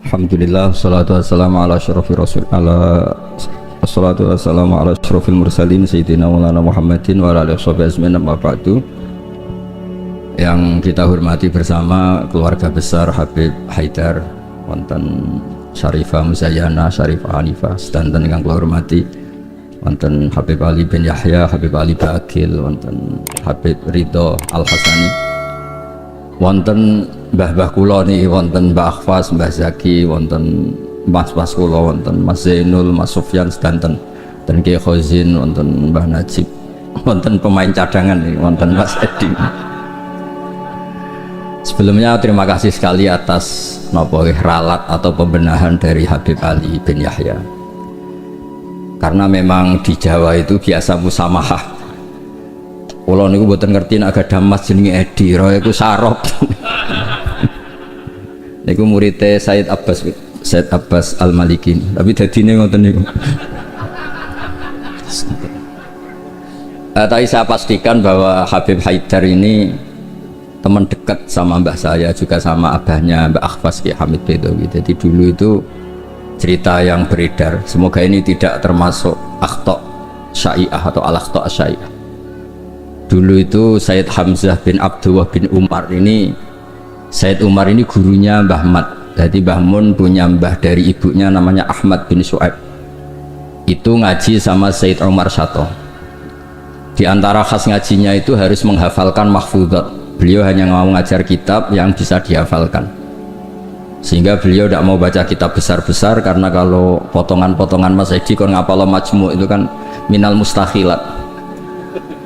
Alhamdulillah, salatu wassalamu ala asyrafir rasul assalatu wassalamu ala asyrafil mursalin sayyidina maulana Muhammadin wa ala alihi washabihi ajmain, amma ba'du. Yang kita hormati bersama keluarga besar Habib Haidar, wonten Syarifah Muzayyana, Syarifah Hanifah, sedanten ingkang kula hormati, wonten Habib Ali bin Yahya, Habib Ali Bakil, wonten Habib Ridho Al Hasani, wonten mbah-mbah kula niki, wonten Mbah Akhfas, Mbah Zaki, wonten mas-mas kula, wonten Mas Zainul, Mas Sufyan sedanten, dan Kiai Khozin, wonten Mbah Najib, wonten pemain cadangan niki, wonten Mas Edi. Sebelumnya terima kasih sekali atas ralat atau pembenahan dari Habib Ali bin Yahya, karena memang di Jawa itu biasa musamahah. Kalau niku mboten ngerti nek ada mas jenenge Edi, roh iku sarop. Niku muridé Said Abbas Al-Maliki, tapi dadine ngoten niku. Tapi saya pastikan bahwa Habib Haidar ini teman dekat sama mbah saya, juga sama abahnya Mbak Akhfas Ki Hamid Bedowi. Jadi dulu itu cerita yang beredar, semoga ini tidak termasuk akhta syai'ah atau al-akhta syai'ah. Dulu itu Sayyid Hamzah bin Abdullah bin Umar ini, Sayyid Umar ini gurunya Mbah Mat. Jadi Mbah Mun punya mbah dari ibunya namanya Ahmad bin Su'aib, itu ngaji sama Sayyid Umar Syato. Di antara khas ngajinya itu harus menghafalkan mahfudhat. Beliau hanya mau ngajar kitab yang bisa dihafalkan, sehingga beliau tidak mau baca kitab besar-besar, karena kalau potongan-potongan Mas Edi kon ngapal majmu itu kan minal mustakhilat.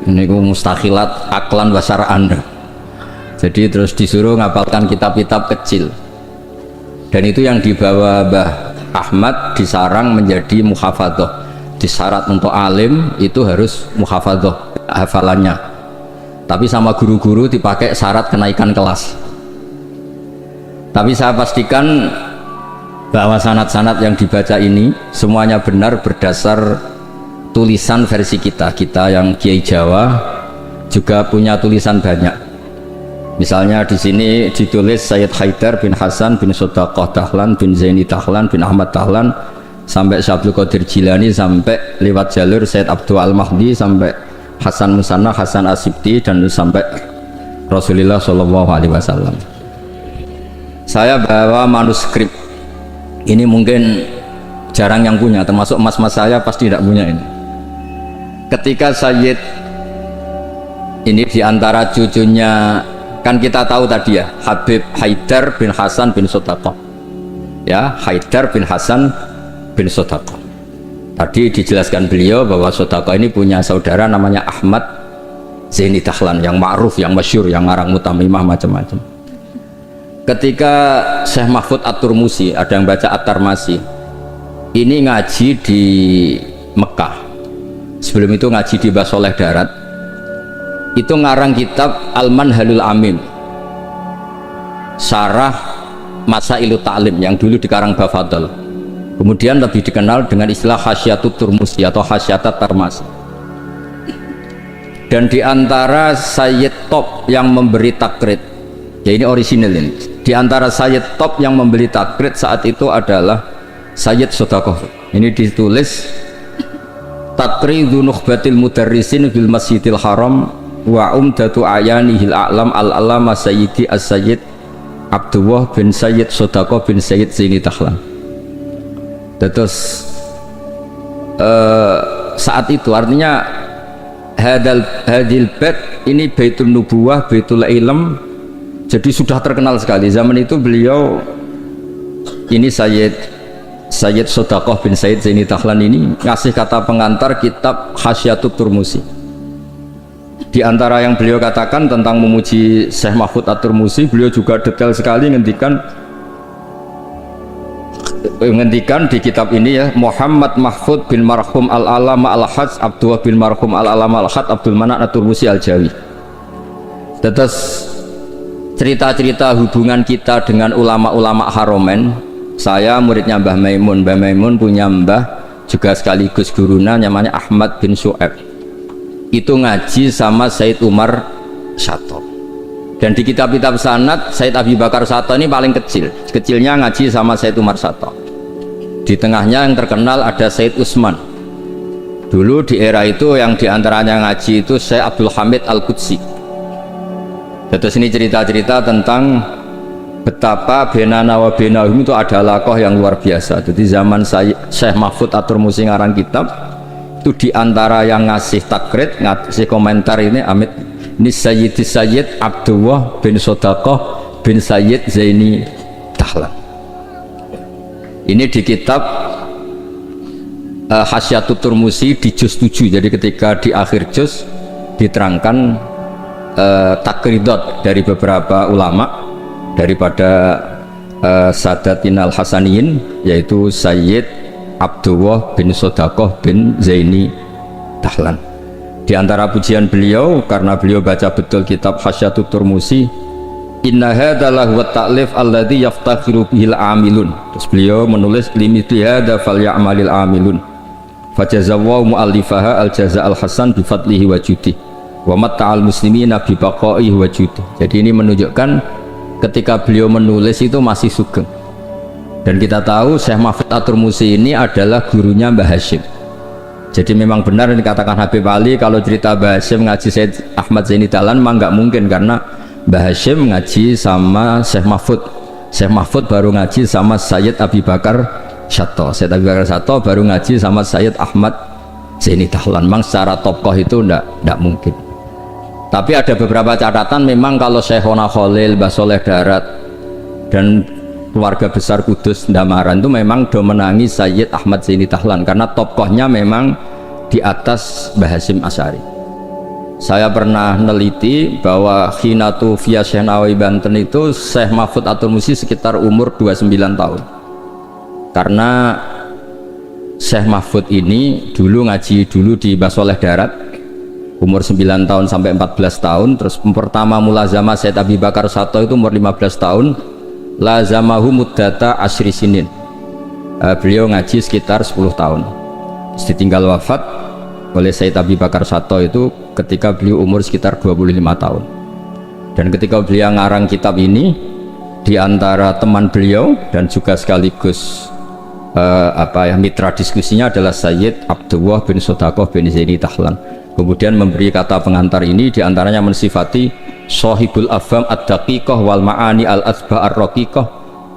Ini ku mustakhilat aklan wasara'an. Jadi terus disuruh ngapalkan kitab-kitab kecil, dan itu yang dibawa Mbah Ahmad disarang menjadi muhafadzah. Disyarat untuk alim itu harus muhafadzah hafalannya, tapi sama guru-guru dipakai syarat kenaikan kelas. Tapi saya pastikan bahwa sanad-sanad yang dibaca ini semuanya benar berdasar tulisan versi kita yang Kiai Jawa juga punya tulisan banyak. Misalnya di sini ditulis Sayyid Haidar bin Hasan bin Sodaqah Dahlan bin Zaini Dahlan bin Ahmad Dahlan sampai Syabdul Qadir Jilani, sampai lewat jalur Sayyid Abdul Al-Mahdi, sampai Hasan Musanna, Hasan Asibti, dan sampai Rasulullah SAW. Saya bawa manuskrip ini, mungkin jarang yang punya, termasuk mas-mas saya pasti tidak punya ini. Ketika Sayyid ini diantara cucunya, kan kita tahu tadi ya, Habib Haidar bin Hasan bin Sodaqah, ya, Haidar bin Hasan bin Sodaqah. Tadi dijelaskan beliau bahwa Sodaqah ini punya saudara namanya Ahmad Zaini Dahlan, yang ma'ruf, yang masyhur, yang ngarang mutamimah macam-macam. Ketika Syekh Mahfud At-Turmusi, ada yang baca At-Tarmasi, ini ngaji di Mekah, sebelum itu ngaji di Basoleh Darat, itu ngarang kitab Al-Manhalul Amim, Syarah Masailut Ta'lim, yang dulu dikarang Bafadol, kemudian lebih dikenal dengan istilah Hasyatut Turmusi atau Hasyatat Tarmasi. Dan diantara Sayyid top yang memberi takrid, ya ini orisinil ini, diantara Sayyid top yang memberi takrid saat itu adalah Sayyid Sodaqah. Ini ditulis Takridu Nukhbatil Mudarrisin bil Masjidil Haram wa umdatu ayanihil a'lam al-alama Sayyidi as-Sayyid Abdullah bin Sayyid Sodaqah bin Sayyid Zaini Dahlan. Terus saat itu artinya hadil bait ini Baitul Nubuwah, Baitul Ilm, jadi sudah terkenal sekali. Zaman itu beliau ini Sayyid Sodaqah bin Sayyid Zaini Dahlan ini ngasih kata pengantar kitab Hasyatut Turmusi. Di antara yang beliau katakan tentang memuji Syekh Mahfud At-Turmusi, beliau juga detail sekali ngendikan di kitab ini ya, Muhammad Mahfud bin Marhum Al-Alama Al-Hajj Abdullah bin Marhum Al-Alama Al-Hajj Abdul Manan At-Turmusi Al-Jawi. Terus cerita-cerita hubungan kita dengan ulama-ulama Haromen, saya muridnya Mbah Maimun. Mbah Maimun punya mbah juga sekaligus guruna namanya Ahmad bin Su'aib, itu ngaji sama Sayyid Umar Syato. Dan di kitab-kitab sanad Sayyid Abi Bakar Sato ini paling kecil. Kecilnya ngaji sama Sayyid Umar Sato. Di tengahnya yang terkenal ada Sayyid Utsman. Dulu di era itu yang diantaranya ngaji itu Syekh Abdul Hamid Al-Qudsi. Terus ini cerita-cerita tentang betapa benana wa benahum itu ada lakoh yang luar biasa. Jadi zaman Syekh Mahfud Atur Musi ngarang kitab itu diantara yang ngasih takrid, ngasih komentar ini Amit ini Sayyid Abdullah bin Sodaqah bin Sayyid Zaini Dahlan. Ini di kitab Hasyatut Turmusi di juz 7. Jadi ketika di akhir juz diterangkan takridot dari beberapa ulama daripada Sadatinal Hasaniyin, yaitu Sayyid Abdullah bin Sodaqah bin Zaini Dahlan. Di antara pujian beliau, karena beliau baca betul kitab Hasyatut Turmusi, inna hadalah wa ta'lif alladhi yaftakhiru bihil amilun. Terus beliau menulis limiti hadha fal ya'malil amilun fajazawwahu mu'allifaha al-jaza al-hasan bifadlihi wa judih wa matta'al muslimina bibaqaihi wa judih. Jadi ini menunjukkan ketika beliau menulis itu masih sugeng. Dan kita tahu Syekh Mahfud Atur Musi ini adalah gurunya Mbah Hashim. Jadi memang benar yang dikatakan Habib Ali, kalau cerita Mbah Hashim ngaji Syed Ahmad Zaini Dahlan memang nggak mungkin, karena Mbah Hashim ngaji sama Syekh Mahfud. Syekh Mahfud baru ngaji sama Sayyid Abi Bakar Sato. Sayyid Abi Bakar Sato baru ngaji sama Sayyid Ahmad Zaini Dahlan. Memang secara tokoh itu nggak mungkin. Tapi ada beberapa catatan memang kalau Syekhona Khalil, Mbah Soleh Darat dan keluarga besar Kudus Ndamaran itu memang domenangi Sayyid Ahmad Zaini Dahlan, karena tokohnya memang di atas Mbah Hasyim Asy'ari. Saya pernah neliti bahwa Khinatu via Syekh Nawawi Banten itu Syekh Mahfud Atur Musi sekitar umur 29 tahun, karena Syekh Mahfud ini dulu ngaji dulu di Mbah Soleh Darat umur 9 tahun sampai 14 tahun. Terus pertama mulazamah Sayyid Abi Bakar Sato itu umur 15 tahun, lazamahu muddata asyri sinin. Beliau ngaji sekitar 10 tahun. Terus ditinggal wafat oleh Sayyid Abi Bakar Sato itu ketika beliau umur sekitar 25 tahun. Dan ketika beliau ngarang kitab ini, di antara teman beliau dan juga sekaligus mitra diskusinya adalah Sayyid Abdullah bin Sodaqah bin Zaini Dahlan. Kemudian memberi kata pengantar ini, diantaranya mensifati Sohibul Afham ad-daqiqah wal ma'ani al-asba ar-raqiqah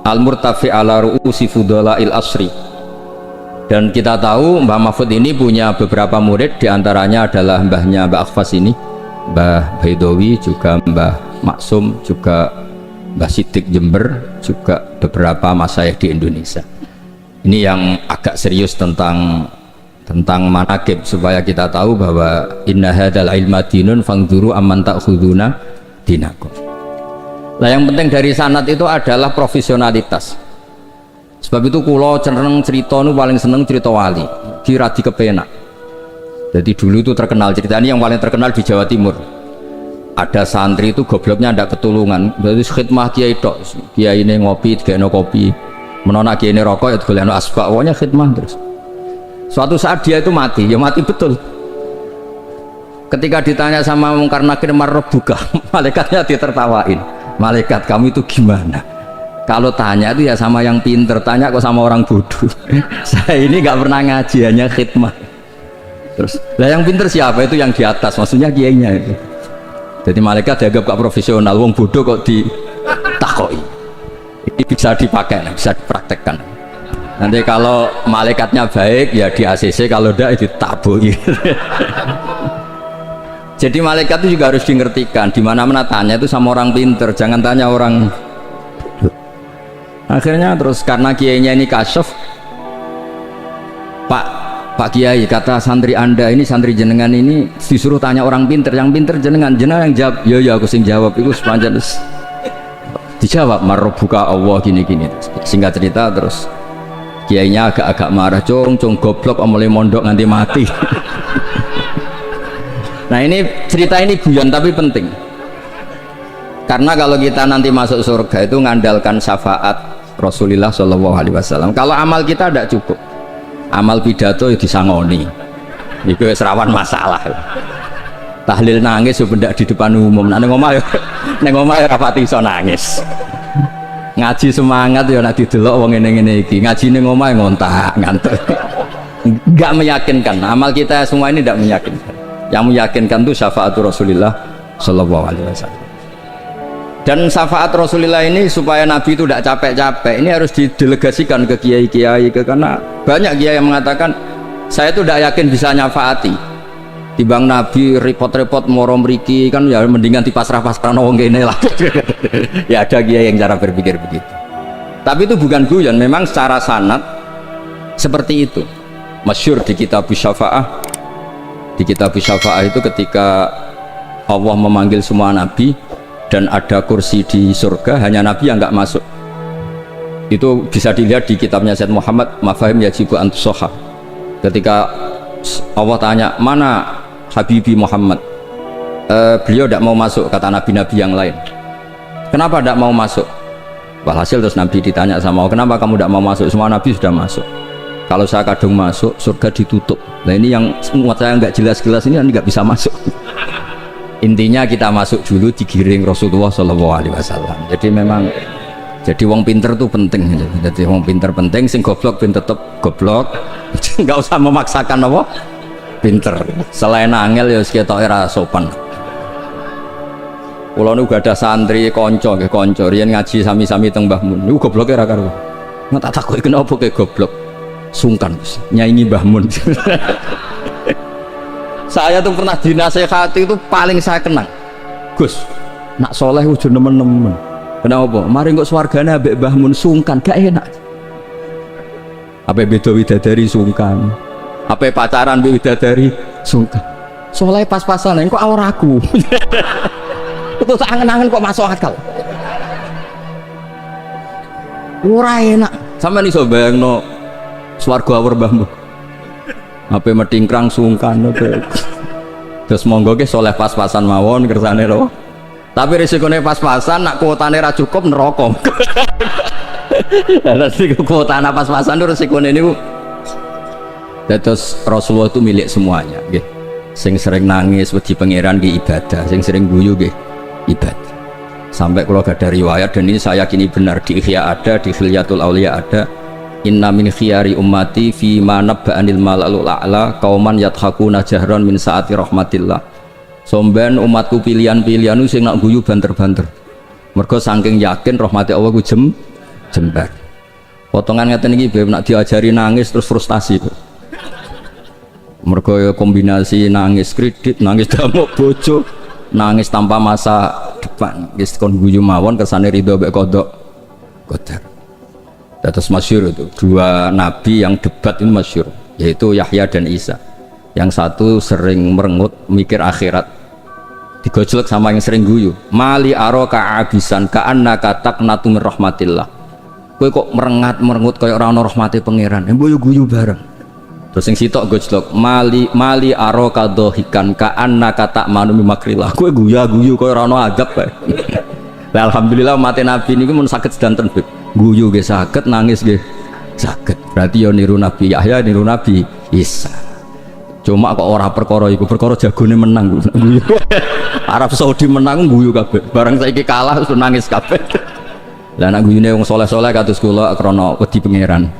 al-murtafi ala ru'usi fudola'il asri. Dan kita tahu Mbah Mahfud ini punya beberapa murid, diantaranya adalah mbahnya Mbah Akhfas ini, Mbah Baidowi, juga Mbah Maksum, juga Mbah Siddiq Jember, juga beberapa masyayikh di Indonesia. Ini yang agak serius tentang manaqib, supaya kita tahu bahwa inna hadzal ilma dinun fangduru amman ta'khuduna dinakum. Nah, yang penting dari sanad itu adalah profesionalitas. Sebab itu kula cenderung cerita nu paling seneng cerita wali, diradi kepenak. Jadi dulu itu terkenal, cerita ini yang paling terkenal di Jawa Timur. Ada santri itu gobloknya ndak ketulungan, jadi khidmah kiai tok. Kiai ini ngopi, digeno kopi. Menona kiai ini rokok, ya digolekno asbak, pokoknya khidmah terus. Suatu saat dia itu mati, ya mati betul. Ketika ditanya sama Mungkar Nakir marrobuka, malaikatnya ditertawain. Malaikat, kamu itu gimana? Kalau tanya itu ya sama yang pinter, tanya kok sama orang bodoh. Saya ini nggak pernah ngaji, hanya khidmah. Terus, lah yang pinter siapa? Itu yang di atas, maksudnya kiainya itu. Jadi malaikat dianggap gak profesional, wong bodoh kok ditakoi. Ini bisa dipakai, bisa dipraktekkan. Nanti kalau malaikatnya baik ya di ACC, kalau tidak itu taboi. Jadi malaikat itu juga harus dimengertikan, di mana-mana tanya itu sama orang pinter, jangan tanya orang. Akhirnya terus karena kiainya ini kasyaf, Pak Kiai, kata santri Anda ini, santri jenengan ini disuruh tanya orang pinter, yang pinter jenengan yang jawab. Ya aku sing jawab itu sepanjang dijawab marrobuka Allah gini-gini. Singkat cerita terus kiainya agak-agak marah, cung goblok omole mondok nganti mati. Nah, ini cerita ini guyon tapi penting, karena kalau kita nanti masuk surga itu ngandalkan syafaat Rasulullah Shallallahu Alaihi Wasallam. Kalau amal kita tidak cukup, amal pidato itu disangoni, itu serawan masalah. tahlil nangis yo pendak di depan umum. Nek ning omah ya rapati iso nangis. Ngaji semangat ya nek didelok wong ngene-ngene iki. Ngaji ning omah ngontak, ngantuk. Enggak meyakinkan. Amal kita semua ini tidak meyakinkan. Yang meyakinkan itu syafaatul Rasulullah sallallahu alaihi wasallam. Dan syafaat Rasulullah ini supaya Nabi itu tidak capek-capek, ini harus didelegasikan ke kiai-kiai, karena banyak kiai yang mengatakan saya itu tidak yakin bisa nyafaati. Timbang Nabi repot-repot moro mriki kan ya mendingan dipasrah-pasrah wong kene lah. Ya ada kiai yang cara berpikir begitu. Tapi itu bukan guyon, memang secara sanad seperti itu. Masyhur di kitab Syafaah. Di kitab Syafaah itu ketika Allah memanggil semua nabi dan ada kursi di surga, hanya Nabi yang nggak masuk. Itu bisa dilihat di kitabnya Sayyid Muhammad Mafahim Yajibu Antusoha. Ketika Allah tanya mana Habibi Muhammad, beliau tidak mau masuk, kata nabi-nabi yang lain. Kenapa tidak mau masuk? Walhasil terus Nabi ditanya sama Allah, kenapa kamu tidak mau masuk? Semua nabi sudah masuk. Kalau saya kadung masuk, surga ditutup. Nah ini yang muat saya nggak jelas-jelas ini nggak bisa masuk. Intinya kita masuk dulu digiring Rasulullah Shallallahu Alaihi Wasallam. Jadi memang jadi wong pinter tuh penting. Jadi wong pinter penting, sing goblok ben tetep goblok. Nggak usah memaksakan apa pinter. Selain angel ya ketoke ra sopan. Kula niku gak ada santri kanca nggih kanca riyen ngaji sami-sami teng Mbah Mun. Niku gobloke ra karuan. Nggak tak takoki kenapa ke goblok. Sungkan nyaingi Mbah Mun. Saya tuh pernah dinasehati itu paling saya kenang. Gus, nak soleh udah nemen-nemen. Kenapa? Mari kok swargane ambek Mbah Mun sungkan, gak enak. Apa beda widadari sungkan? Apa pacaran mbek widadari sungkan? Soleh pas-pasan, kok awor aku. Terus angen-angen kok masuk akal. Ora enak. Sampeyan iso bayangno swarga awor Mbah Mun. Apa metingkrang sungkan terus monggo ke soleh pas-pasan mawon kersane lho. Tapi risikonya pas-pasan nak kuotane ra cukup neraka. Lah risiko kuotane pas-pasan itu risikone niku. Terus Rasulullah itu milik semuanya nggih. Sing sering nangis wedi pangeran nggih ibadah, sing sering guyu nggih ibadah. Sampai kalau gak ada riwayat dan ini saya yakini benar di Ihya ada, di Khilyatul Auliya ada. Inna min khiyari ummati fi ma nabba'anil malalul a'la qauman yadhakuna jahran min saati rahmatillah. Somben umatku pilihan-pilihan sing nak guyu banter-banter. Mergo saking yakin rahmati Allah ku jembar. Potongan ngeten iki ben nak diajari nangis terus frustasi. Mergo kombinasi nangis kredit, nangis damuk bojo, nangis tanpa masa depan. Wis kon guyu mawon kersane ridho mek kodok qadar. Atas masyhur itu dua nabi yang debat ini masyhur, yaitu Yahya dan Isa. Yang satu sering merengut mikir akhirat, digojlok sama yang sering guyu. Mali aroka abisan ka'annaka taqnatu min rahmatillah. Kowe kok merengut kaya ora ana rahmate pangeran. Mboyo guyu bareng. Terus sing sitok gojlok mali aroka dohikan ka'annaka ta'manu min makrillah. Kowe guyu kaya ora ana adab bae. Lah alhamdulillah umat nabi niku mun saged sedanten guyu ge saged, nangis ge saged. Berarti ya niru Nabi Yahya, niru Nabi Isa. Cuma kok ora perkara iku, perkara jagone menang guyu. Arab Saudi menang guyu kabeh. Barang saiki kalah terus nangis kabeh. Lah nek guyune wong saleh-saleh kados kula krana wedi pangeran.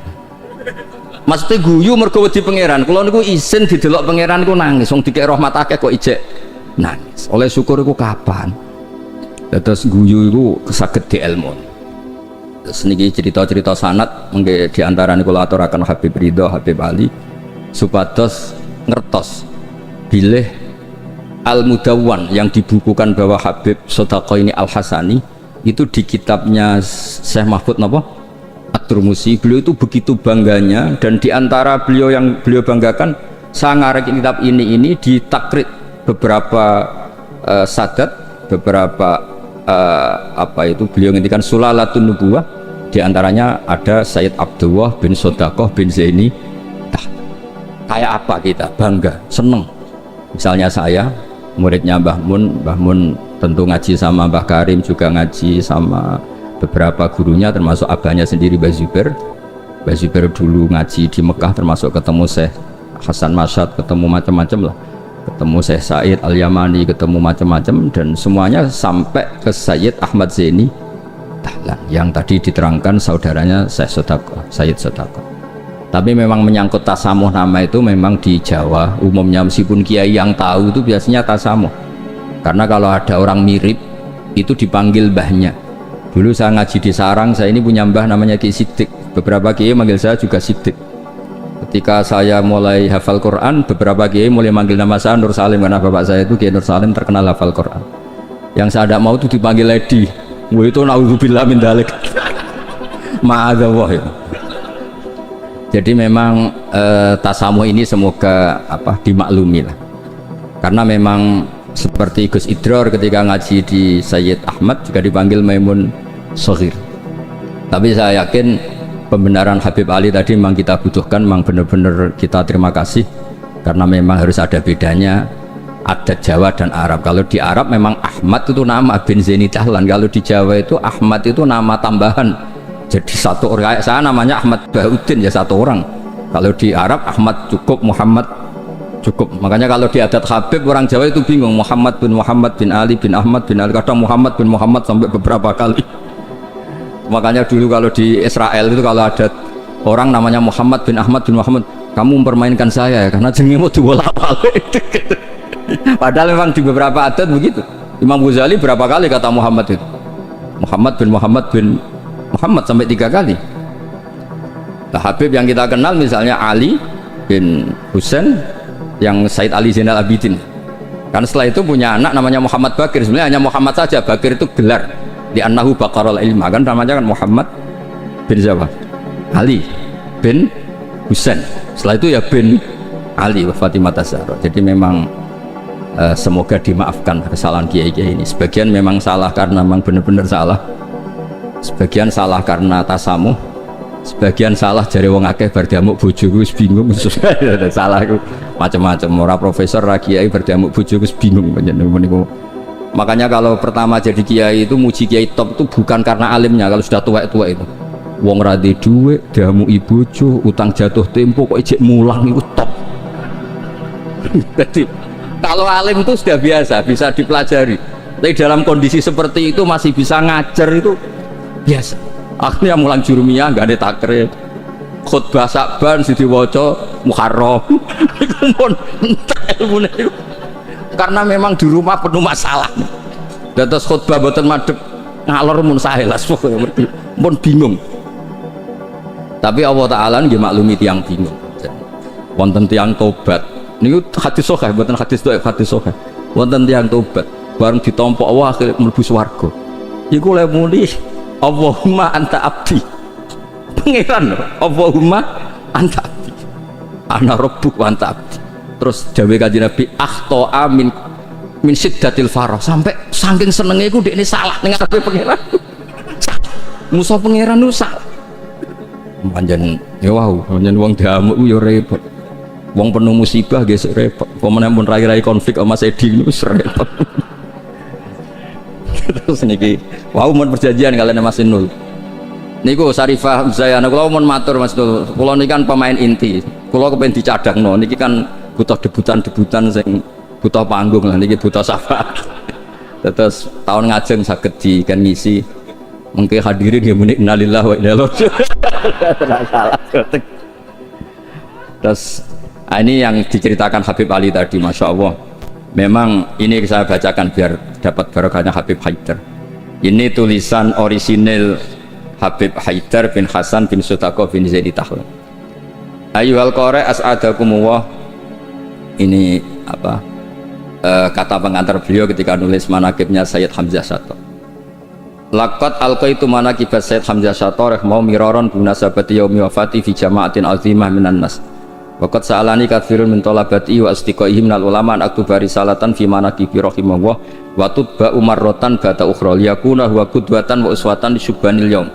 Maksudnya guyu mergo wedi pangeran. Kula niku isin didelok pangeran niku nangis. Wong dikek rahmat akeh kok ijek nangis. Oleh syukur iku kapan? Terus guyu iku saged dielmoni. Seniki cerita-cerita sanad mengke diantarane kula aturaken Habib Ridho, Habib Ali supados ngertos bilih Al-Mudawwan yang dibukukan bahwa Habib Sodaqo ini Al-Hasani itu di kitabnya Syekh Mahfud napa? At-Turmusi. Beliau itu begitu bangganya dan diantara beliau yang beliau banggakan saya ngarek kitab ini ditakrit beberapa sadat, beberapa apa itu beliau ngendikan Sulalatun Nubuwah. Di antaranya ada Sayyid Abdullah bin Sodaqoh bin Zaini. Kayak apa kita bangga, seneng. Misalnya saya muridnya Mbah Mun tentu ngaji sama Mbah Karim, juga ngaji sama beberapa gurunya termasuk abahnya sendiri Mbah Zubair. Mbah Zubair dulu ngaji di Mekah termasuk ketemu Syekh Hasan Masyad, ketemu macam-macam lah. ketemu Syekh Said Al-Yamani, ketemu macam-macam, dan semuanya sampai ke Sayyid Ahmad Zaini Dahlan yang tadi diterangkan saudaranya Syekh Sodaqoh, Sayyid Sodaqoh. Tapi memang menyangkut tasamuh nama itu memang di Jawa umumnya, meskipun kiai yang tahu itu biasanya tasamuh, karena kalau ada orang mirip itu dipanggil mbahnya. Dulu saya ngaji di Sarang, saya ini punya mbah namanya Ki Siddiq, beberapa kiai manggil saya juga Siddiq. Ketika saya mulai hafal Quran, beberapa kiai mulai manggil nama saya Nur Salim, karena bapak saya itu Kiai Nur Salim terkenal hafal Quran. Yang saya tidak mau itu dipanggil Lady, itu naudzubillah min dzalik. Ma'adzallah ya. Jadi memang tasamuh ini semoga dimaklumi lah, karena memang seperti Gus Idror ketika ngaji di Sayyid Ahmad juga dipanggil Maimun Soghir. Tapi saya yakin pembenaran Habib Ali tadi memang kita butuhkan, memang benar-benar kita terima kasih, karena memang harus ada bedanya adat Jawa dan Arab. Kalau di Arab memang Ahmad itu nama bin Zaini Dahlan, kalau di Jawa itu Ahmad itu nama tambahan. Jadi satu orang, kayak saya namanya Ahmad Bahuddin ya satu orang. Kalau di Arab Ahmad cukup, Muhammad cukup. Makanya kalau di adat Habib orang Jawa itu bingung, Muhammad bin Ali bin Ahmad bin Ali, kadang Muhammad bin Muhammad sampai beberapa kali. Makanya dulu kalau di Israel itu kalau ada orang namanya Muhammad bin Ahmad bin Muhammad, kamu mempermainkan saya ya, karena jenengmu dibolak-balik. Padahal memang di beberapa adat begitu. Imam Ghazali berapa kali kata Muhammad itu? Muhammad bin Muhammad sampai 3 kali. Nah, Habib yang kita kenal misalnya Ali bin Husain yang Said Ali Zainal Abidin, kan setelah itu punya anak namanya Muhammad Bakir. Sebenarnya hanya Muhammad saja, Bakir itu gelar di annahu baqarul ilma, kan namanya kan Muhammad bin siapa? Ali bin Husain, setelah itu ya bin Ali wa Fatimah Zahra. Jadi memang semoga dimaafkan kesalahan kiai-kiai ini. Sebagian memang salah karena memang benar-benar salah, sebagian salah karena tasamuh, sebagian salah jari wong akeh berdamuk bojoku wis bingung. Salah itu macam-macam, ora profesor ra kiai berdamuk bojoku wis bingung niku. Makanya kalau pertama jadi kiai itu muji kiai top itu bukan karena alimnya. Kalau sudah tua-tua itu wong ra duwe dhuwit, damuki bojo, utang jatuh tempo kok ijek mulang itu top. Jadi kalau alim itu sudah biasa, bisa dipelajari. Tapi dalam kondisi seperti itu masih bisa ngajar itu biasa. Akhirnya mulang jurumiyah nggak ada takrib, khutbah Sa'ban sidi waca Muharram. Itu pun entek ilmune itu. Karena memang di rumah penuh masalah. Dados khutbah boten madhep ngalor mun sahelas pokoke pun bingung. Tapi Allah Taala nggih maklumi tiyang bingung. Wonten tiyang tobat. Niku hadis sahih, boten hadis dhaif, hadis sahih. Wonten tiyang tobat bareng ditampa Allah akhire mlebu swarga. Iku le muni Allahumma anta abdi, pangeran Allahumma anta abdi, ana rabbuk wa anta abdi. Terus dawuh kanjeng Nabi akhta min syiddatil farah, sampai saking senenge iku dekne salah ning ngarepe pangeran. Musa pangeran nu salah. Panjen ya wow, panjen wong damuk ya repot. Wong penuh musibah gesek repot. Pemenang pun rai-rai konflik sama Edi itu repot. Terus niki wow mun perjanjian kalian Mas Inul niku Sarifah Zayana kula mun matur Mas Inul, kula niki kan pemain inti, kula kepen dicadangno niki kan butuh debutan sing butuh panggung lah, niki butuh syafaat. Terus tahun ngajeng saged di kan ngisi mengke hadirin ya muni innalillahi wa inna ilaihi raji'un. Terus ini yang diceritakan Habib Ali tadi, Masya Allah. Memang ini saya bacakan biar dapat barokahnya Habib Haidar. Ini tulisan orisinil Habib Haidar bin Hasan bin Sodaqoh bin Zaini Dahlan. Ayyuhal qari as'adakumullah. Ini apa? Kata pengantar beliau ketika nulis manaqibnya Sayyid Hamzah Syato. Laqad alqaitu manaqibat Sayyid Hamzah Syato rahimahullah miraron binasabati yaumi wafati fi jama'atin azimah minan nas. Waqad sa'alani katsirun min talabati wa astiqaihim minal ulama an aktuba risalatan fi manaqibi rahimahullah wa tutba umarratan bata ukhra liyakuna huwa qudwatan wa uswatan li syubbanil yaum.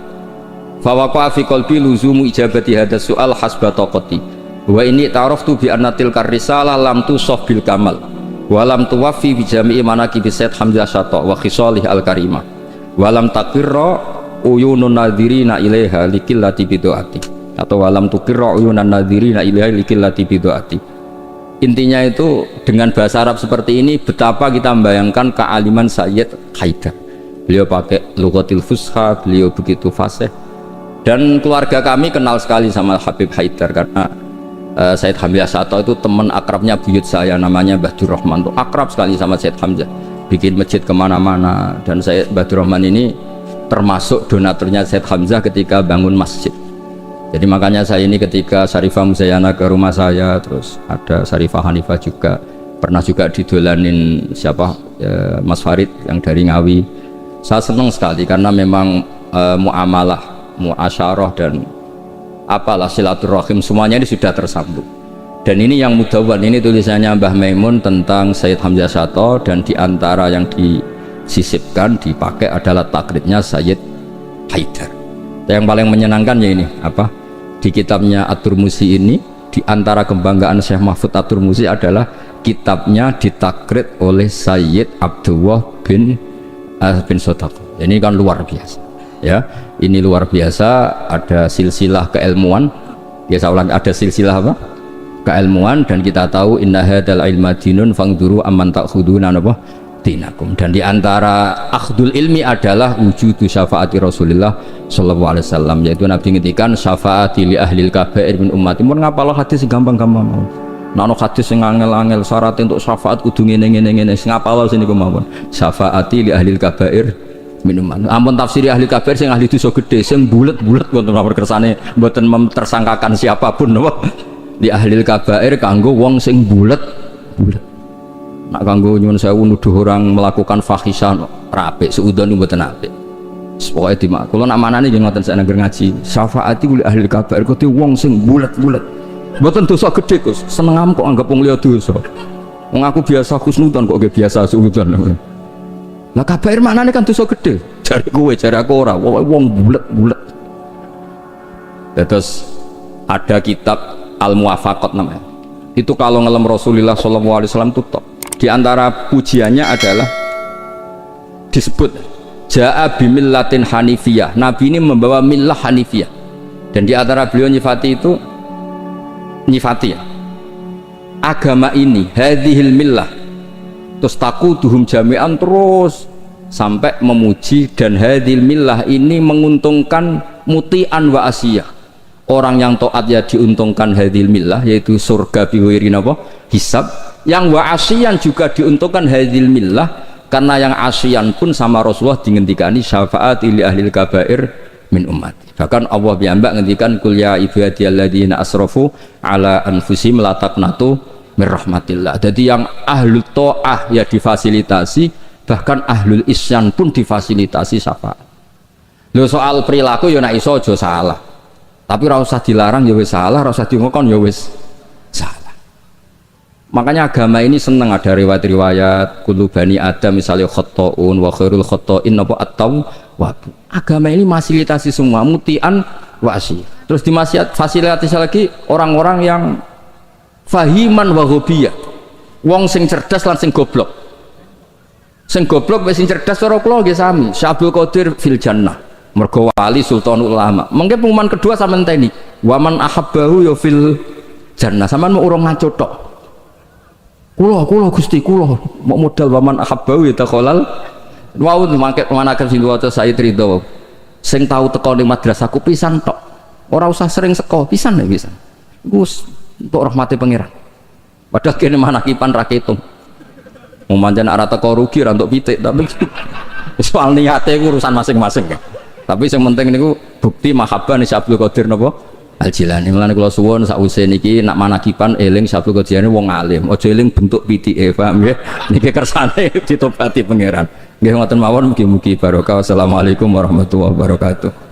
Fa waqa fi qalbi luzumu ijabati hadha su'al hasba taqati. Wa inni ta'araftu bi anna tilka risalah lam tusaf bil kamal wa lam tuwaffi bi jami'i manaqibi Sayyid Hamzah Syato wa khisalih al karimah wa lam taqirra uyunun nadhirina ilaiha likillati bidu'ati. Atau walam tukirra uyunan nadhirina ilaihi likillati bidu'ati. intinya itu dengan bahasa Arab seperti ini betapa kita membayangkan kealiman Sayyid Haidar. Beliau pakai lughatil fusha, beliau begitu fasih. Dan keluarga kami kenal sekali sama Habib Haidar karena Sayyid Hamzah Sato itu teman akrabnya buyut saya, namanya Mbah Durrahman, tuh akrab sekali sama Sayyid Hamzah, bikin masjid kemana-mana. Dan Sayyid Mbah Durrahman ini termasuk donaturnya Sayyid Hamzah ketika bangun masjid. Jadi makanya saya ini ketika Syarifah Muzayana ke rumah saya, terus ada Syarifah Hanifah juga, pernah juga didolanin siapa Mas Farid yang dari Ngawi. Saya senang sekali karena memang muamalah, muasyarah dan apalah silaturahim semuanya ini sudah tersambung. Dan ini yang mudawwan, ini tulisannya Mbah Maimun tentang Sayyid Hamzah Sato, dan diantara yang disisipkan dipakai adalah takribnya Sayyid Haidar. Yang paling menyenangkan ya ini apa, di kitabnya At-Turmusi ini, diantara kebanggaan Syekh Mahfud At-Turmusi adalah kitabnya ditakrib oleh Sayyid Abdullah bin Sodaqah. Ini kan luar biasa ya, ini luar biasa. Ada silsilah keilmuan, biasa ulang, ada silsilah apa, keilmuan. Dan kita tahu inna hadzal ilma dinun fangduru amman ta'khuduna apa dinakum. Dan diantara akhdul ilmi adalah wujudu syafaati Rasulullah sallallahu alaihi wasallam, yaitu Nabi ngendikan syafaati li ahlil kabair min ummati. Mun ngapal hadis gampang-gampang mau, nek ana hadis sing angel-angel syarat untuk syafaat kudu ngene-ngene sing ngapal sini kemawon, syafaati li ahlil kabair minuman. Ampun tafsiri ahli kabair sing ahli dosa gede sing bulet-bulet wonten nomor kersane mboten memtersangkakan siapapun napa. Di ahli kabair kanggo wong sing bulet-bulet. Nak kanggo nyuwun sewu nuduh orang melakukan fahisah rapik seudon mboten apik. Pokoke dimak kula nak manane nggih ngoten sak nangger ngaji. Syafaati kuli ahli kabair kudu wong sing bulet-bulet. Mboten dosa gede Gus. Senengam kok anggap wong liya dosa. Wong aku biasa husnudzon kok nggih biasa suudzon. Lah kabair maknane kan dosa gede. Jare kowe, jare aku ora, wong bulet-bulet. Terus ada kitab Al-Muwafaqat namanya. Itu kalau ngelem Rasulullah sallallahu alaihi wasallam tuh top. Di antara pujiannya adalah disebut Ja'a bimillatin hanifiyah. Nabi ini membawa millah hanifiyah. Dan di antara beliau nyifati itu, nyifati ya, agama ini hadhil millah, terus taquduhum jami'an, terus sampai memuji. Dan hadhil millah ini menguntungkan muti'an wa asiyah, orang yang taat ya diuntungkan hadhil millah, yaitu surga biwiri napa hisab. Yang wa asiyan juga diuntungkan hadhil millah, karena yang asiyan pun sama Rasulullah dingendikani syafaat li ahlil kabair min ummati. Bahkan Allah piyambak ngendikan kul ya ibadiyalladzina asrafu ala anfusihim la taqnatu min rahmatillah. Jadi yang ahlul ta'ah ya difasilitasi, bahkan ahlul isyan pun difasilitasi syafaat. Lho soal perilaku ya nek iso aja salah. Tapi ora usah dilarang ya wis salah, ora usah diongkon ya wis salah. Makanya agama ini senang ada riwayat-riwayat kullu bani adam misalnya khotta'un wa khairul khotta'in apa at-tawwab. Agama ini fasilitasi semua mutian wa asyi. Terus difasilitasi lagi orang-orang yang fahiman wa ghobiyah, wong sing cerdas lan sing goblok. Sing goblok wis sing cerdas cara kula nggih sami. Syabul Qadir fil jannah, mergo wali sultanul ulama. Mengke pengumuman kedua sampean teni waman ahabbahu ya fil jannah. Sampean mau urung ngaco tok. Kula Gusti kula mau modal waman ahabbahu ya takhalal. Wau mangke manaken sing waca Sayyid Ridho sing tau teko ning madrasahku pisan tok. Ora usah sering seko, pisan ya pisan. Gus untuk rahmati pangeran. Padahal kene manakipan ra ketung. Mau manjan arah teko rugi ra untuk pitik, tapi soal niate urusan masing-masing. Tapi yang penting niku bukti mahabbah ni Abdul Qadir napa Al-Jilani. Mulane kula suwun sakwise niki nak manakipan eling Abdul Qadir wong alim, aja eling bentuk pitike, paham nggih? Niki kersane ditobati pangeran. Nggih ngoten mawon, mugi-mugi barokah. Wassalamualaikum warahmatullahi wabarakatuh.